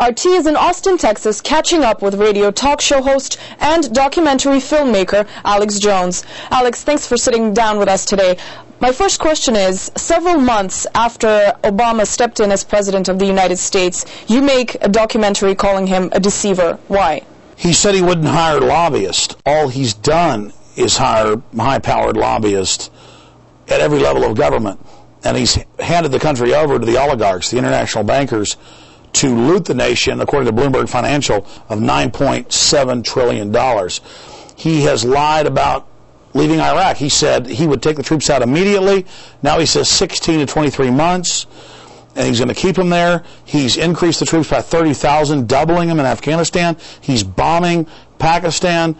RT is in Austin, Texas, catching up with radio talk show host and documentary filmmaker Alex Jones. Alex, thanks for sitting down with us today. My first question is, several months after Obama stepped in as President of the United States, you make a documentary calling him a deceiver. Why? He said he wouldn't hire lobbyists. All he's done is hire high-powered lobbyists at every level of government. And he's handed the country over to the oligarchs, the international bankers, to loot the nation, according to Bloomberg Financial, of $9.7 trillion. He has lied about leaving Iraq. He said he would take the troops out immediately. Now he says 16 to 23 months, and he's going to keep them there. He's increased the troops by 30,000, doubling them in Afghanistan. He's bombing Pakistan.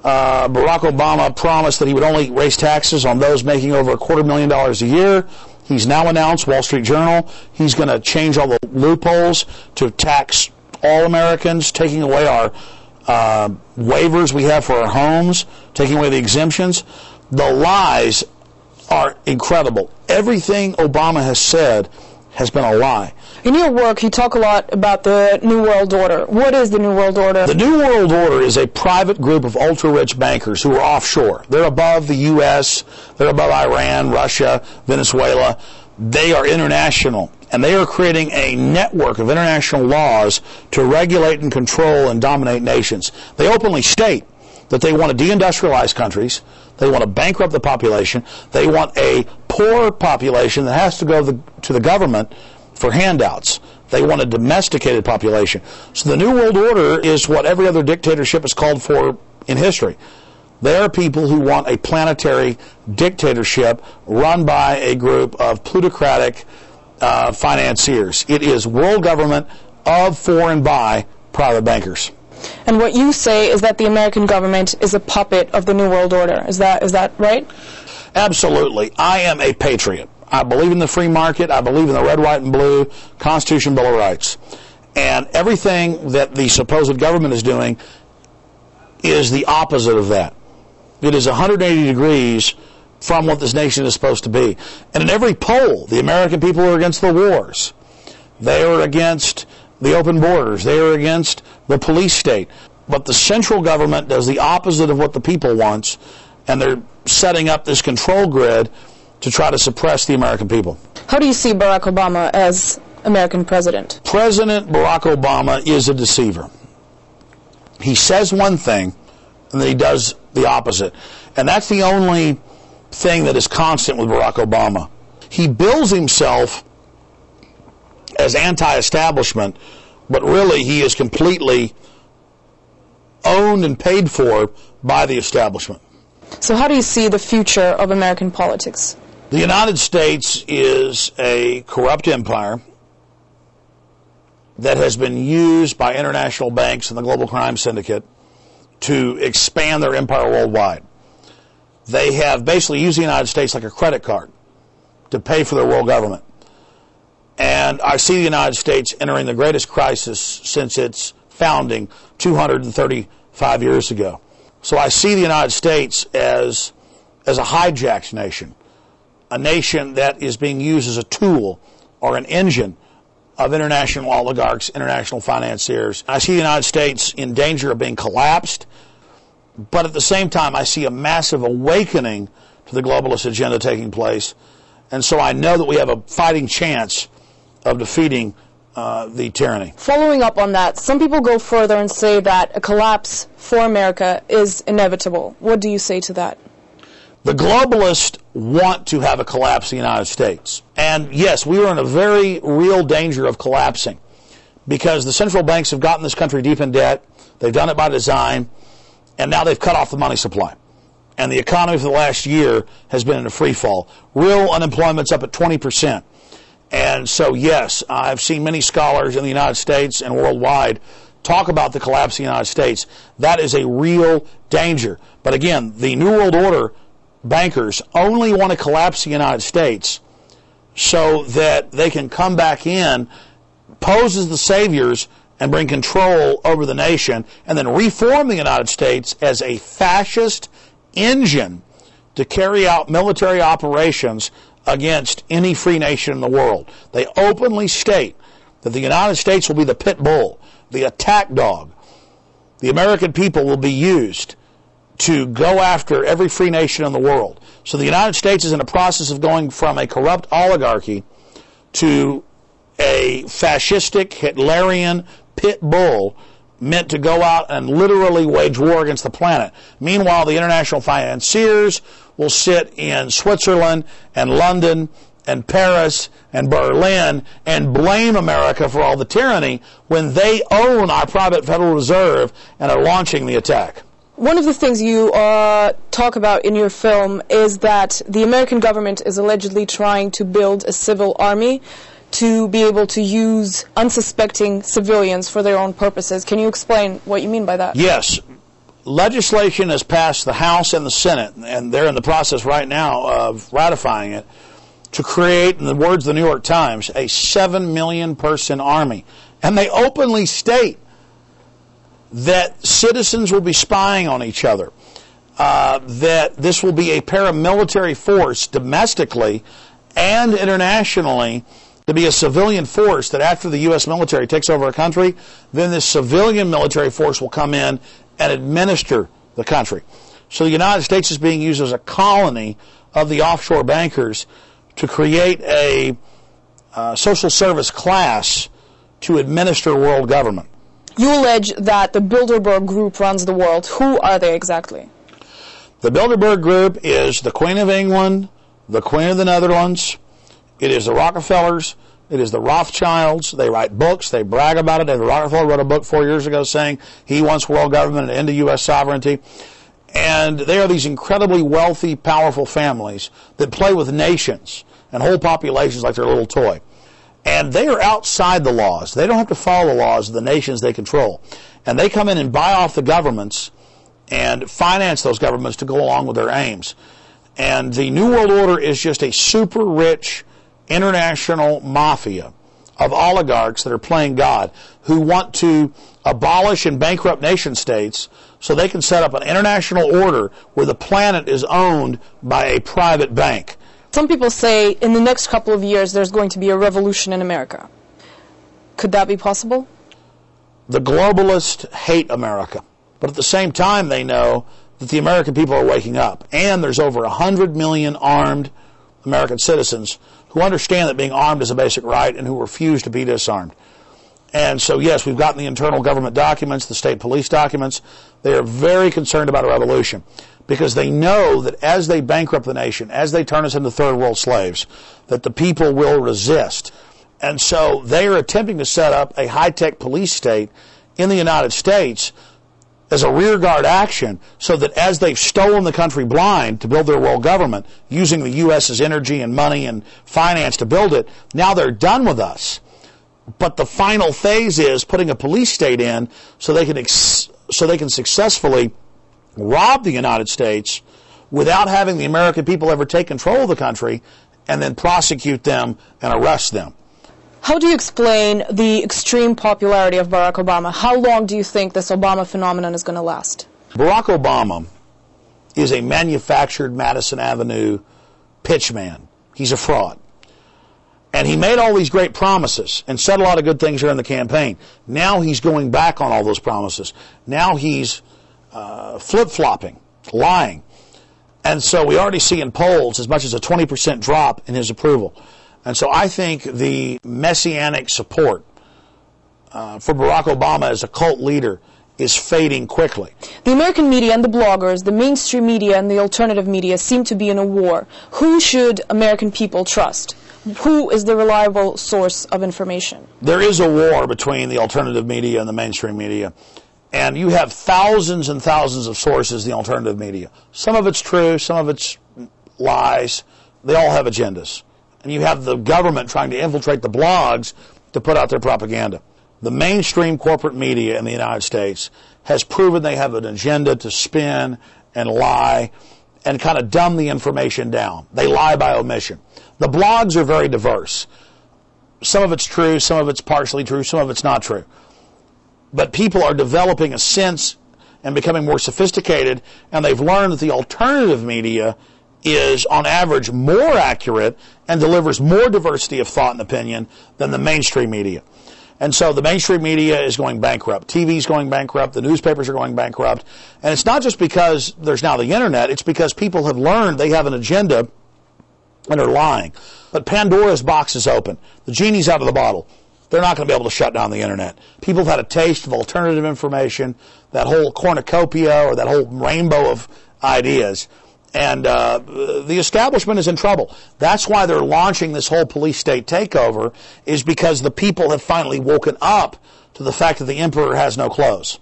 Barack Obama promised that he would only raise taxes on those making over $250,000 a year. He's now announced, Wall Street Journal, he's going to change all the loopholes to tax all Americans, taking away our waivers we have for our homes, taking away the exemptions. The lies are incredible. Everything Obama has said has been a lie. In your work, you talk a lot about the New World Order. What is the New World Order? The New World Order is a private group of ultra-rich bankers who are offshore. They're above the U.S., they're above Iran, Russia, Venezuela. They are international, and they are creating a network of international laws to regulate and control and dominate nations. They openly state that they want to deindustrialize countries. They want to bankrupt the population. They want a poor population that has to go to the government for handouts. They want a domesticated population. So the New World Order is what every other dictatorship is called for in history. They are people who want a planetary dictatorship run by a group of plutocratic financiers. It is world government of, for, and by private bankers. And what you say is that the American government is a puppet of the New World Order. Is that right? Absolutely. I am a patriot. I believe in the free market. I believe in the red, white, and blue Constitution, Bill of Rights. And everything that the supposed government is doing is the opposite of that. It is 180 degrees from what this nation is supposed to be. And in every poll, the American people are against the wars. They are against the open borders. They are against the police state. But the central government does the opposite of what the people wants, and they're setting up this control grid to try to suppress the American people. How do you see Barack Obama as American president? President Barack Obama is a deceiver. He says one thing, and then he does the opposite. And that's the only thing that is constant with Barack Obama. He bills himself as anti-establishment, but really he is completely owned and paid for by the establishment. So how do you see the future of American politics? The United States is a corrupt empire that has been used by international banks and the global crime syndicate to expand their empire worldwide. They have basically used the United States like a credit card to pay for their world government. And I see the United States entering the greatest crisis since its founding 235 years ago. So I see the United States as a hijacked nation, a nation that is being used as a tool or an engine of international oligarchs, international financiers. I see the United States in danger of being collapsed, but at the same time I see a massive awakening to the globalist agenda taking place, and so I know that we have a fighting chance of defeating the tyranny. Following up on that, some people go further and say that a collapse for America is inevitable. What do you say to that? The globalists want to have a collapse in the United States. And yes, we are in a very real danger of collapsing because the central banks have gotten this country deep in debt. They've done it by design, and now they've cut off the money supply. And the economy for the last year has been in a free fall. Real unemployment's up at 20%. And so, yes, I've seen many scholars in the United States and worldwide talk about the collapse of the United States. That is a real danger. But again, the New World Order bankers only want to collapse the United States so that they can come back in, pose as the saviors, and bring control over the nation, and then reform the United States as a fascist engine to carry out military operations against any free nation in the world. They openly state that the United States will be the pit bull, the attack dog. The American people will be used to go after every free nation in the world. So the United States is in a process of going from a corrupt oligarchy to a fascistic, Hitlerian pit bull meant to go out and literally wage war against the planet. Meanwhile, the international financiers will sit in Switzerland and London and Paris and Berlin and blame America for all the tyranny when they own our private Federal Reserve and are launching the attack. One of the things you talk about in your film is that the American government is allegedly trying to build a civil army to be able to use unsuspecting civilians for their own purposes. Can you explain what you mean by that? Yes. Legislation has passed the House and the Senate, and they're in the process right now of ratifying it, to create, in the words of the New York Times, a 7 million person army. And they openly state that citizens will be spying on each other, that this will be a paramilitary force domestically and internationally, to be a civilian force that after the U.S. military takes over a country, then this civilian military force will come in and administer the country. So the United States is being used as a colony of the offshore bankers to create a social service class to administer world government. You allege that the Bilderberg Group runs the world. Who are they exactly? The Bilderberg Group is the Queen of England, the Queen of the Netherlands. It is the Rockefellers. It is the Rothschilds. They write books. They brag about it. David Rockefeller wrote a book 4 years ago saying he wants world government and end of U.S. sovereignty. And they are these incredibly wealthy, powerful families that play with nations and whole populations like they're a little toy. And they are outside the laws. They don't have to follow the laws of the nations they control. And they come in and buy off the governments and finance those governments to go along with their aims. And the New World Order is just a super rich international mafia of oligarchs that are playing God, who want to abolish and bankrupt nation states so they can set up an international order where the planet is owned by a private bank. Some people say in the next couple of years there's going to be a revolution in America. Could that be possible? The globalists hate America, but at the same time they know that the American people are waking up, and there's over 100 million armed American citizens who understand that being armed is a basic right and who refuse to be disarmed. And so, yes, we've gotten the internal government documents, the state police documents. They are very concerned about a revolution because they know that as they bankrupt the nation, as they turn us into third world slaves, that the people will resist. And so they are attempting to set up a high-tech police state in the United States as a rearguard action so that as they've stolen the country blind to build their world government, using the U.S.'s energy and money and finance to build it, now they're done with us. But the final phase is putting a police state in so they can successfully rob the United States without having the American people ever take control of the country and then prosecute them and arrest them. How do you explain the extreme popularity of Barack Obama? How long do you think this Obama phenomenon is going to last? Barack Obama is a manufactured Madison Avenue pitchman. He's a fraud. And he made all these great promises and said a lot of good things during the campaign. Now he's going back on all those promises. Now he's flip-flopping, lying. And so we already see in polls as much as a 20% drop in his approval. And so I think the messianic support for Barack Obama as a cult leader is fading quickly. The American media and the bloggers, the mainstream media and the alternative media seem to be in a war. Who should American people trust? Who is the reliable source of information? There is a war between the alternative media and the mainstream media. And you have thousands and thousands of sources in the alternative media. Some of it's true, some of it's lies. They all have agendas. And you have the government trying to infiltrate the blogs to put out their propaganda. The mainstream corporate media in the United States has proven they have an agenda to spin and lie and kind of dumb the information down. They lie by omission. The blogs are very diverse. Some of it's true, some of it's partially true, some of it's not true. But people are developing a sense and becoming more sophisticated, and they've learned that the alternative media is on average more accurate and delivers more diversity of thought and opinion than the mainstream media. And so the mainstream media is going bankrupt. TV's going bankrupt. The newspapers are going bankrupt. And it's not just because there's now the internet. It's because people have learned they have an agenda and are lying. But Pandora's box is open. The genie's out of the bottle. They're not going to be able to shut down the internet. People have had a taste of alternative information, that whole cornucopia or that whole rainbow of ideas. And the establishment is in trouble. That's why they're launching this whole police state takeover, is because the people have finally woken up to the fact that the emperor has no clothes.